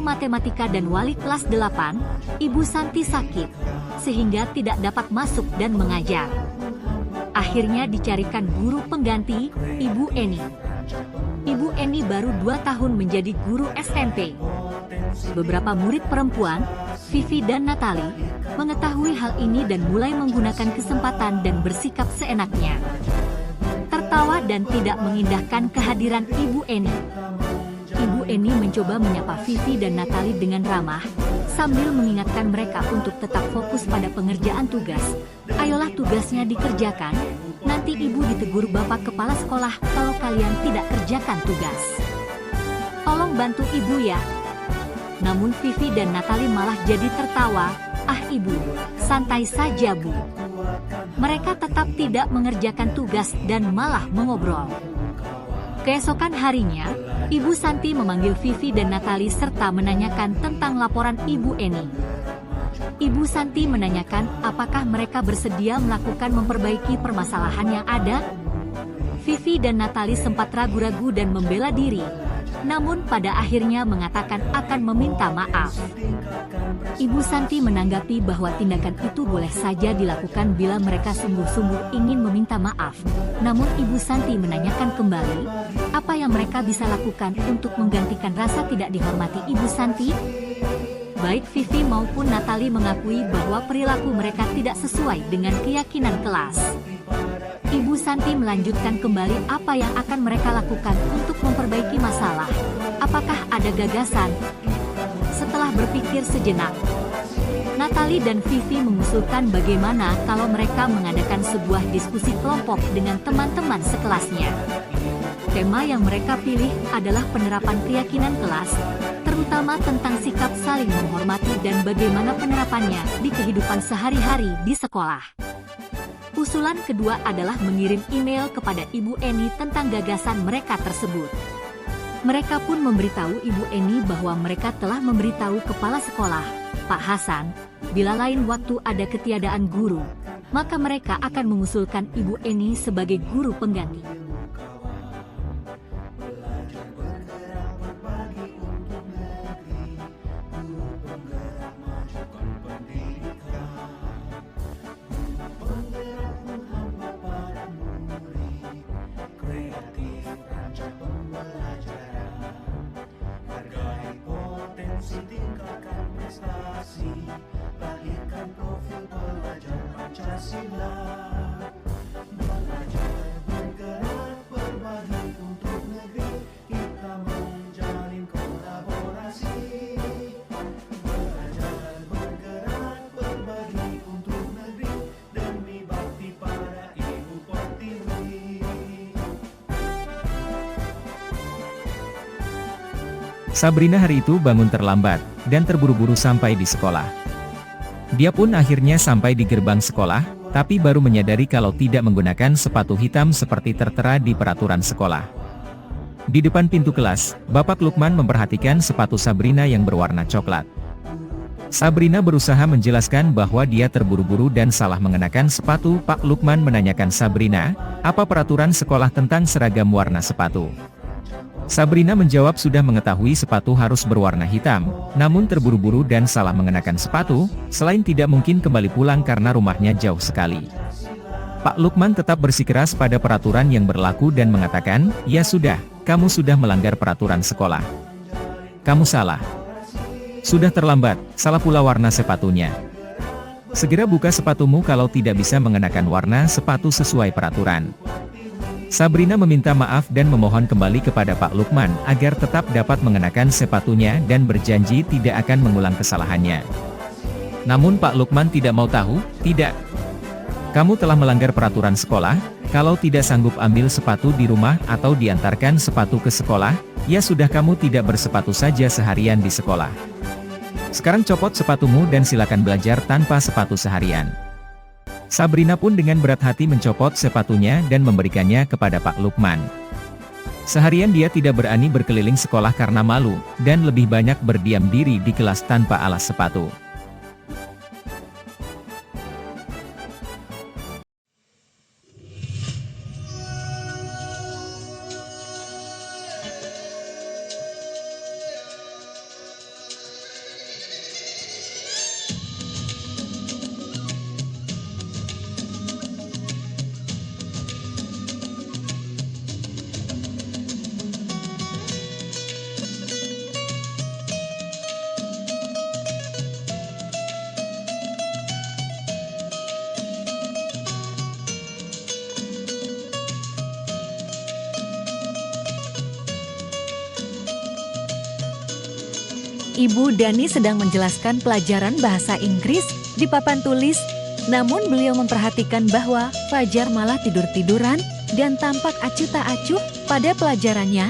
matematika dan wali kelas 8, Ibu Santi sakit, sehingga tidak dapat masuk dan mengajar. Akhirnya dicarikan guru pengganti, Ibu Eni. Ibu Eni baru 2 tahun menjadi guru SMP. Beberapa murid perempuan, Vivi dan Natali, mengetahui hal ini dan mulai menggunakan kesempatan dan bersikap seenaknya. Tertawa dan tidak mengindahkan kehadiran Ibu Eni. Ibu Eni mencoba menyapa Vivi dan Natali dengan ramah, sambil mengingatkan mereka untuk tetap fokus pada pengerjaan tugas. Ayolah tugasnya dikerjakan, nanti ibu ditegur Bapak Kepala Sekolah kalau kalian tidak kerjakan tugas. Tolong bantu ibu ya. Namun Vivi dan Natali malah jadi tertawa, ah ibu, santai saja bu. Mereka tetap tidak mengerjakan tugas dan malah mengobrol. Keesokan harinya, Ibu Santi memanggil Vivi dan Natali serta menanyakan tentang laporan Ibu Eni. Ibu Santi menanyakan apakah mereka bersedia melakukan memperbaiki permasalahan yang ada. Vivi dan Natali sempat ragu-ragu dan membela diri, namun pada akhirnya mengatakan akan meminta maaf. Ibu Santi menanggapi bahwa tindakan itu boleh saja dilakukan bila mereka sungguh-sungguh ingin meminta maaf. Namun Ibu Santi menanyakan kembali, apa yang mereka bisa lakukan untuk menggantikan rasa tidak dihormati Ibu Santi? Baik Vivi maupun Natali mengakui bahwa perilaku mereka tidak sesuai dengan keyakinan kelas. Ibu Santi melanjutkan kembali apa yang akan mereka lakukan untuk memperbaiki masalah. Apakah ada gagasan? Setelah berpikir sejenak, Natali dan Vivi mengusulkan bagaimana kalau mereka mengadakan sebuah diskusi kelompok dengan teman-teman sekelasnya. Tema yang mereka pilih adalah penerapan keyakinan kelas, terutama tentang sikap saling menghormati dan bagaimana penerapannya di kehidupan sehari-hari di sekolah. Usulan kedua adalah mengirim email kepada Ibu Eni tentang gagasan mereka tersebut. Mereka pun memberitahu Ibu Eni bahwa mereka telah memberitahu kepala sekolah, Pak Hasan, bila lain waktu ada ketiadaan guru, maka mereka akan mengusulkan Ibu Eni sebagai guru pengganti. Lahirkan profil pelajar Pancasila, belajar bergerak berbagi untuk negeri, kita menjalin kolaborasi. Belajar bergerak berbagi untuk negeri, demi bakti pada Ibu Pertiwi. Sabrina hari itu bangun terlambat dan terburu-buru sampai di sekolah. Dia pun akhirnya sampai di gerbang sekolah, tapi baru menyadari kalau tidak menggunakan sepatu hitam seperti tertera di peraturan sekolah. Di depan pintu kelas, Bapak Lukman memperhatikan sepatu Sabrina yang berwarna coklat. Sabrina berusaha menjelaskan bahwa dia terburu-buru dan salah mengenakan sepatu. Pak Lukman menanyakan Sabrina, apa peraturan sekolah tentang seragam warna sepatu? Sabrina menjawab sudah mengetahui sepatu harus berwarna hitam, namun terburu-buru dan salah mengenakan sepatu, selain tidak mungkin kembali pulang karena rumahnya jauh sekali. Pak Lukman tetap bersikeras pada peraturan yang berlaku dan mengatakan, ya sudah, kamu sudah melanggar peraturan sekolah. Kamu salah. Sudah terlambat, salah pula warna sepatunya. Segera buka sepatumu kalau tidak bisa mengenakan warna sepatu sesuai peraturan. Sabrina meminta maaf dan memohon kembali kepada Pak Lukman agar tetap dapat mengenakan sepatunya dan berjanji tidak akan mengulang kesalahannya. Namun Pak Lukman tidak mau tahu, tidak. Kamu telah melanggar peraturan sekolah, kalau tidak sanggup ambil sepatu di rumah atau diantarkan sepatu ke sekolah, ya sudah kamu tidak bersepatu saja seharian di sekolah. Sekarang copot sepatumu dan silakan belajar tanpa sepatu seharian. Sabrina pun dengan berat hati mencopot sepatunya dan memberikannya kepada Pak Lukman. Seharian dia tidak berani berkeliling sekolah karena malu, dan lebih banyak berdiam diri di kelas tanpa alas sepatu. Ibu Dani sedang menjelaskan pelajaran bahasa Inggris di papan tulis, namun beliau memperhatikan bahwa Fajar malah tidur-tiduran dan tampak acuh tak acuh pada pelajarannya.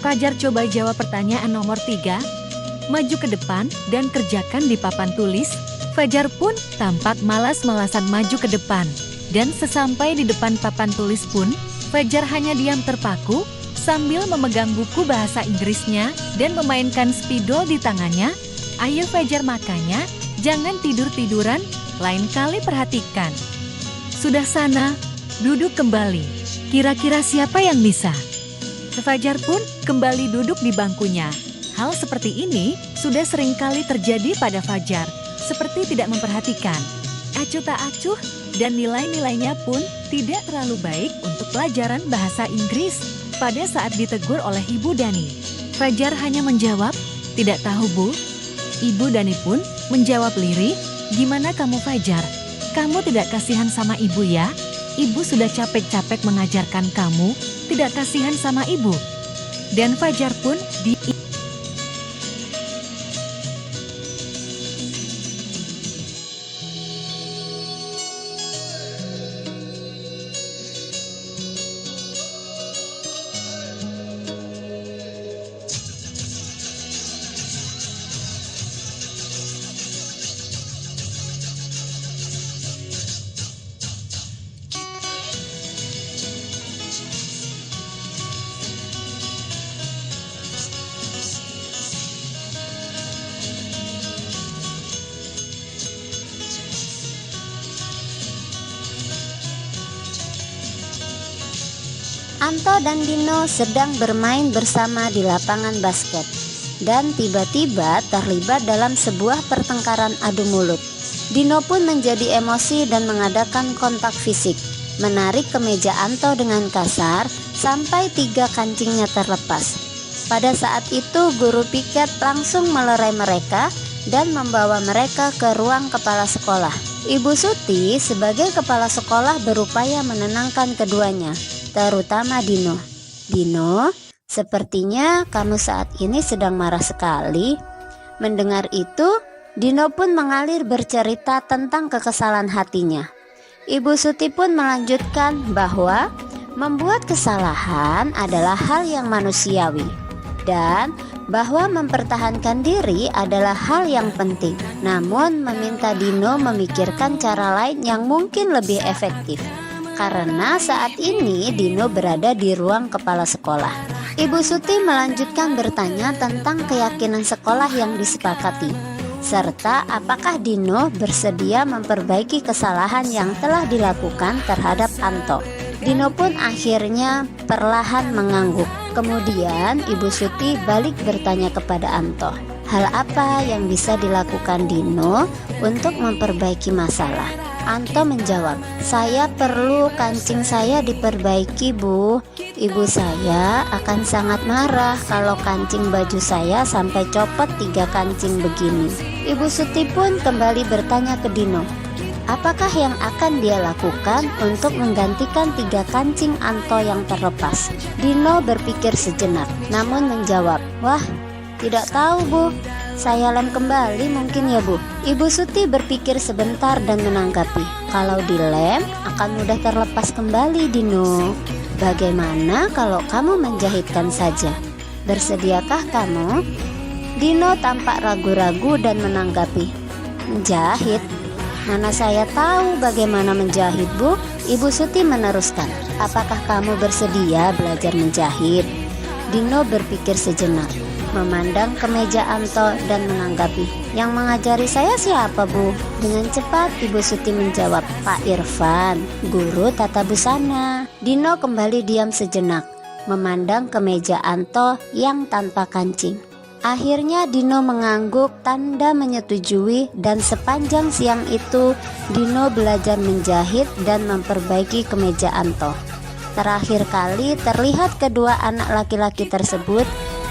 Fajar coba jawab pertanyaan nomor 3, maju ke depan dan kerjakan di papan tulis. Fajar pun tampak malas-malasan maju ke depan, dan sesampai di depan papan tulis pun, Fajar hanya diam terpaku sambil memegang buku bahasa Inggrisnya dan memainkan spidol di tangannya. Ayo Fajar, makanya jangan tidur-tiduran, lain kali perhatikan. Sudah sana, duduk kembali. Kira-kira siapa yang bisa? Fajar pun kembali duduk di bangkunya. Hal seperti ini sudah sering kali terjadi pada Fajar, seperti tidak memperhatikan. Acuh tak acuh dan nilai-nilainya pun tidak terlalu baik untuk pelajaran bahasa Inggris. Pada saat ditegur oleh Ibu Dani, Fajar hanya menjawab, "Tidak tahu, Bu." Ibu Dani pun menjawab lirih, "Gimana kamu Fajar? Kamu tidak kasihan sama ibu ya? Ibu sudah capek-capek mengajarkan kamu, tidak kasihan sama ibu." Dan Fajar pun Anto dan Dino sedang bermain bersama di lapangan basket dan tiba-tiba terlibat dalam sebuah pertengkaran adu mulut. Dino pun menjadi emosi dan mengadakan kontak fisik, menarik kemeja Anto dengan kasar sampai 3 kancingnya terlepas. Pada saat itu guru piket langsung melerai mereka dan membawa mereka ke ruang kepala sekolah. Ibu Suti sebagai kepala sekolah berupaya menenangkan keduanya, terutama Dino. "Dino, sepertinya kamu saat ini sedang marah sekali." Mendengar itu, Dino pun mengalir bercerita tentang kekesalan hatinya. Ibu Suti pun melanjutkan bahwa membuat kesalahan adalah hal yang manusiawi dan bahwa mempertahankan diri adalah hal yang penting. Namun meminta Dino memikirkan cara lain yang mungkin lebih efektif. Karena saat ini Dino berada di ruang kepala sekolah. Ibu Suti melanjutkan bertanya tentang keyakinan sekolah yang disepakati, serta apakah Dino bersedia memperbaiki kesalahan yang telah dilakukan terhadap Anto. Dino pun akhirnya perlahan mengangguk. Kemudian Ibu Suti balik bertanya kepada Anto, hal apa yang bisa dilakukan Dino untuk memperbaiki masalah? Anto menjawab, "Saya perlu kancing saya diperbaiki, Bu. Ibu saya akan sangat marah kalau kancing baju saya sampai copot 3 kancing begini." Ibu Suti pun kembali bertanya ke Dino, apakah yang akan dia lakukan untuk menggantikan 3 kancing Anto yang terlepas? Dino berpikir sejenak, namun menjawab, "Wah, tidak tahu, Bu. Saya lem kembali mungkin ya, Bu." Ibu Suti berpikir sebentar dan menanggapi, "Kalau dilem akan mudah terlepas kembali, Dino. Bagaimana kalau kamu menjahitkan saja? Bersediakah kamu?" Dino tampak ragu-ragu dan menanggapi, "Menjahit? Mana saya tahu bagaimana menjahit, Bu." Ibu Suti meneruskan, "Apakah kamu bersedia belajar menjahit?" Dino berpikir sejenak, memandang ke meja Anto dan menanggapi, "Yang mengajari saya siapa, Bu?" Dengan cepat Ibu Suti menjawab, "Pak Irfan, guru tata busana." Dino kembali diam sejenak, memandang ke meja Anto yang tanpa kancing. Akhirnya Dino mengangguk tanda menyetujui, dan sepanjang siang itu Dino belajar menjahit dan memperbaiki kemeja Anto. Terakhir kali terlihat kedua anak laki-laki tersebut,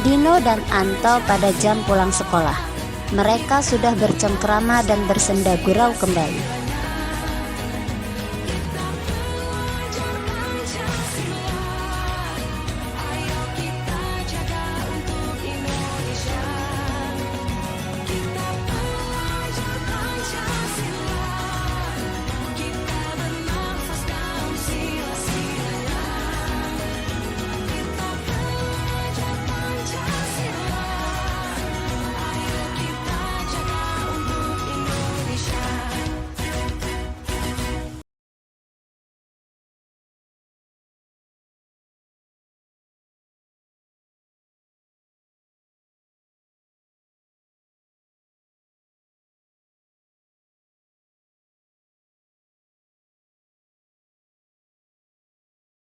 Dino dan Anto, pada jam pulang sekolah. Mereka sudah bercengkrama dan bersenda gurau kembali.